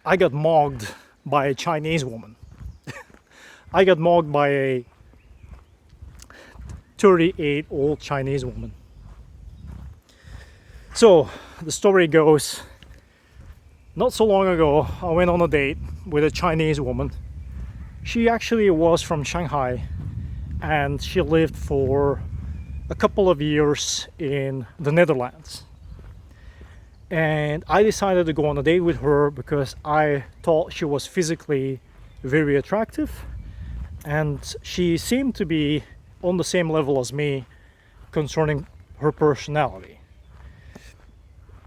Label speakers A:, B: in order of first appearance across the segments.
A: I got mugged by a Chinese woman. I got mugged by a 38-old Chinese woman. So the story goes, not so long ago, I went on a date with a Chinese woman. She actually was from Shanghai, and she lived for a couple of years in the Netherlands. And I decided to go on a date with her because I thought she was physically very attractive, and she seemed to be on the same level as me concerning her personality.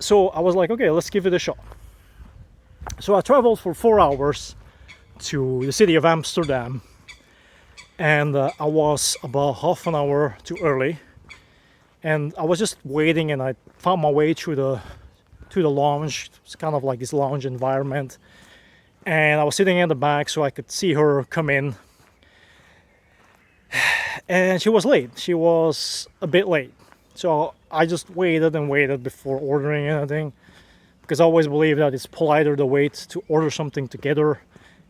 A: So I was like, okay, let's give it a shot. So I traveled for 4 hours to the city of Amsterdam, and I was about half an hour too early, and I was just waiting, and I found my way to the lounge. It's kind of like this lounge environment, and I was sitting in the back so I could see her come in, and she was late. She was a bit late, so I just waited and waited before ordering anything, because I always believe that it's politer to wait to order something together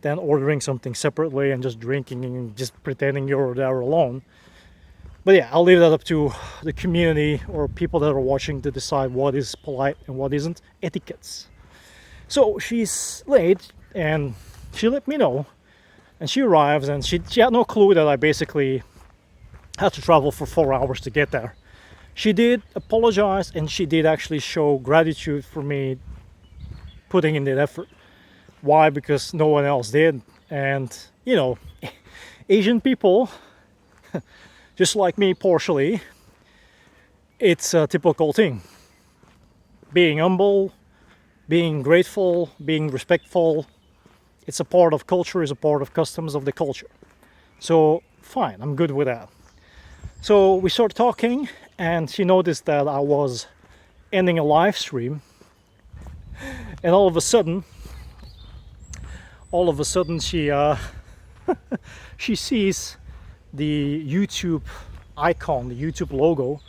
A: than ordering something separately and just drinking and just pretending you're there alone. But yeah, I'll leave that up to the community or people that are watching to decide what is polite and what isn't. Etiquettes. So she's late, and she let me know, and she arrives, and she had no clue that I basically had to travel for 4 hours to get there. She did apologize, and she did actually show gratitude for me putting in that effort. Why? Because no one else did. And you know, Asian people, just like me partially, it's a typical thing. Being humble, being grateful, being respectful, it's a part of culture, is a part of customs of the culture. So fine, I'm good with that. So we started talking, and she noticed that I was ending a live stream, and all of a sudden she she sees the YouTube icon, the YouTube logo,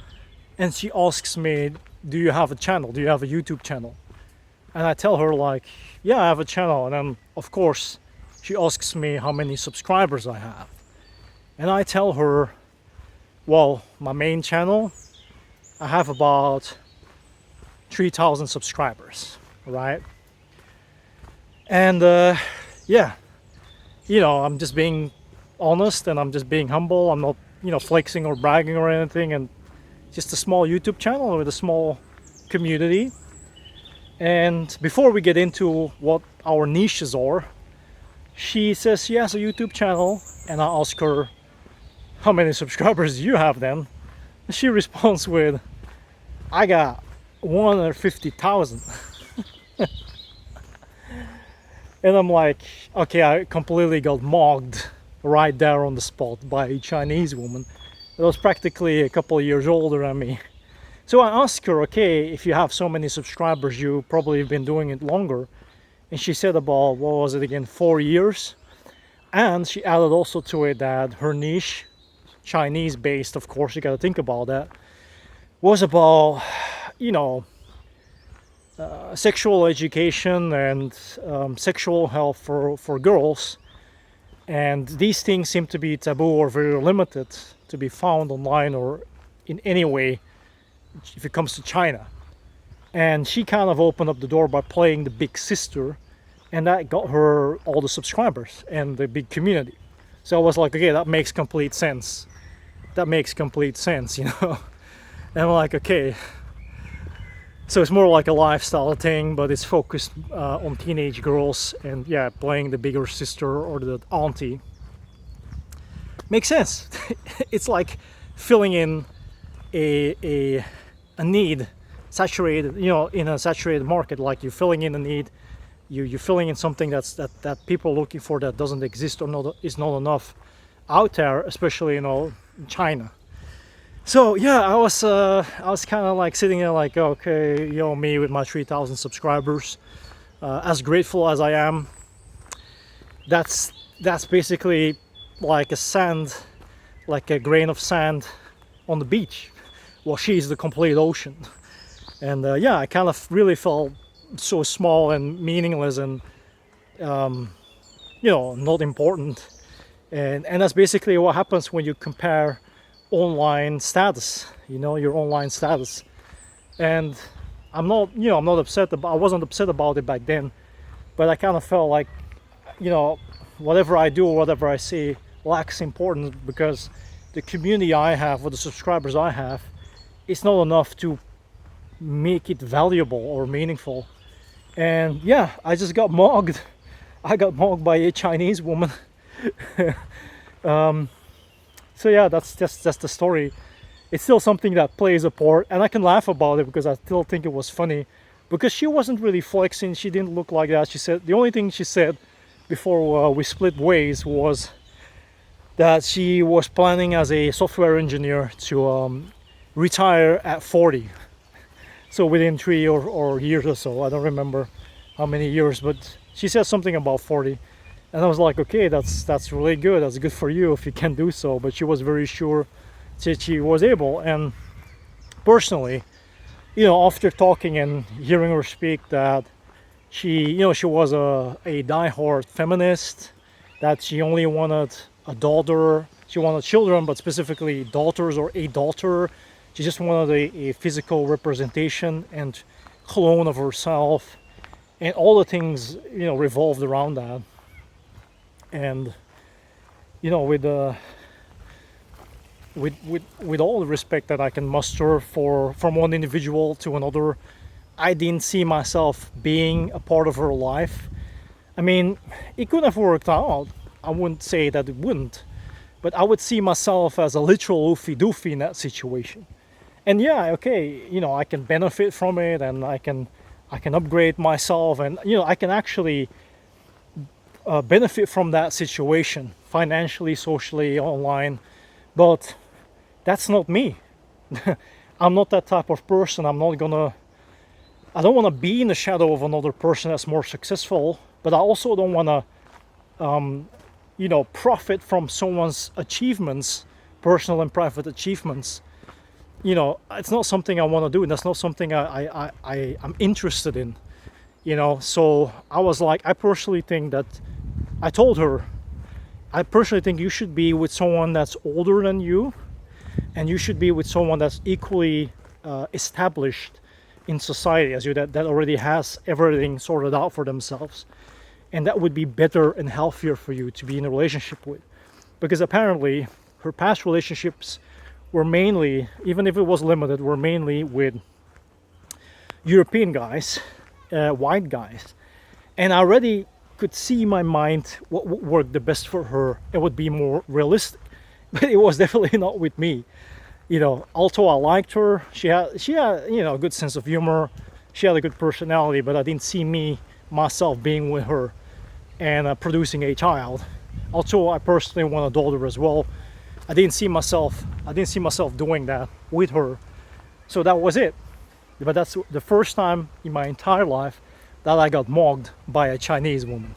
A: and she asks me, do you have a channel? Do you have a YouTube channel? And I tell her, like, yeah, I have a channel. And then of course she asks me how many subscribers I have. And I tell her, well, my main channel, I have about 3,000 subscribers, right? And yeah, you know, I'm just being honest, and I'm just being humble. I'm not, you know, flexing or bragging or anything, and just a small YouTube channel with a small community. And before we get into what our niches are, she says she has a YouTube channel, and I ask her, how many subscribers do you have then? And she responds with, I got 150,000. And I'm like, okay, I completely got mugged right there on the spot by a Chinese woman that was practically a couple of years older than me. So I asked her, okay, if you have so many subscribers, you probably have been doing it longer. And she said about, what was it again, 4 years. And she added also to it that her niche, Chinese based, of course, you got to think about that, was about, you know, sexual education and sexual health for girls. And these things seem to be taboo or very limited to be found online or in any way if it comes to China. And she kind of opened up the door by playing the big sister, and that got her all the subscribers and the big community. So I was like, okay, that makes complete sense. That makes complete sense, you know. And I'm like, okay. So it's more like a lifestyle thing, but it's focused on teenage girls, and yeah, playing the bigger sister or the auntie. Makes sense. It's like filling in a need, saturated, you know, in a saturated market. Like you're filling in a need, you're filling in something that people are looking for that doesn't exist or not, is not enough out there, especially, you know, in China. So yeah, I was kind of like sitting there like, okay, you know, me with my 3,000 subscribers, as grateful as I am, that's basically like like a grain of sand on the beach. Well, she's the complete ocean. And yeah, I kind of really felt so small and meaningless and not important. And that's basically what happens when you compare online status, your online status. And I'm not upset about, I wasn't upset about it back then, but I kind of felt like, whatever I do or whatever I say lacks importance, because the community I have or the subscribers I have, it's not enough to make it valuable or meaningful. And yeah, I just got mugged. I got mugged by a Chinese woman. So yeah, that's the story. It's still something that plays a part, and I can laugh about it because I still think it was funny, because she wasn't really flexing. She didn't look like that. She said, the only thing she said before we split ways was that she was planning as a software engineer to retire at 40. So within 3 or years or so. I don't remember how many years, but she said something about 40. And I was like, okay, that's really good. That's good for you if you can do so. But she was very sure that she was able. And personally, after talking and hearing her speak, that she was a diehard feminist, that she only wanted a daughter. She wanted children, but specifically daughters or a daughter. She just wanted a physical representation and clone of herself, and all the things revolved around that. And with all the respect that I can muster from one individual to another, I didn't see myself being a part of her life. I mean, it could have worked out. I wouldn't say that it wouldn't, but I would see myself as a literal oofy doofy in that situation. And yeah, okay, I can benefit from it, and I can upgrade myself, and I can actually benefit from that situation financially, socially, online. But that's not me. I'm not that type of person. I don't want to be in the shadow of another person that's more successful, but I also don't want to profit from someone's achievements, personal and private achievements. It's not something I want to do, and that's not something I'm interested in. So I was like, I personally think that, I told her, I personally think you should be with someone that's older than you, and you should be with someone that's equally established in society as you, that already has everything sorted out for themselves. And that would be better and healthier for you to be in a relationship with. Because apparently her past relationships were mainly, even if it was limited, were mainly with European guys, white guys. And I already could see in my mind what would work the best for her. It would be more realistic. But it was definitely not with me. Although I liked her, she had a good sense of humor. She had a good personality, but I didn't see myself being with her and producing a child. Also, I personally want a daughter as well. I didn't see myself doing that with her. So that was it. But that's the first time in my entire life that I got mugged by a Chinese woman.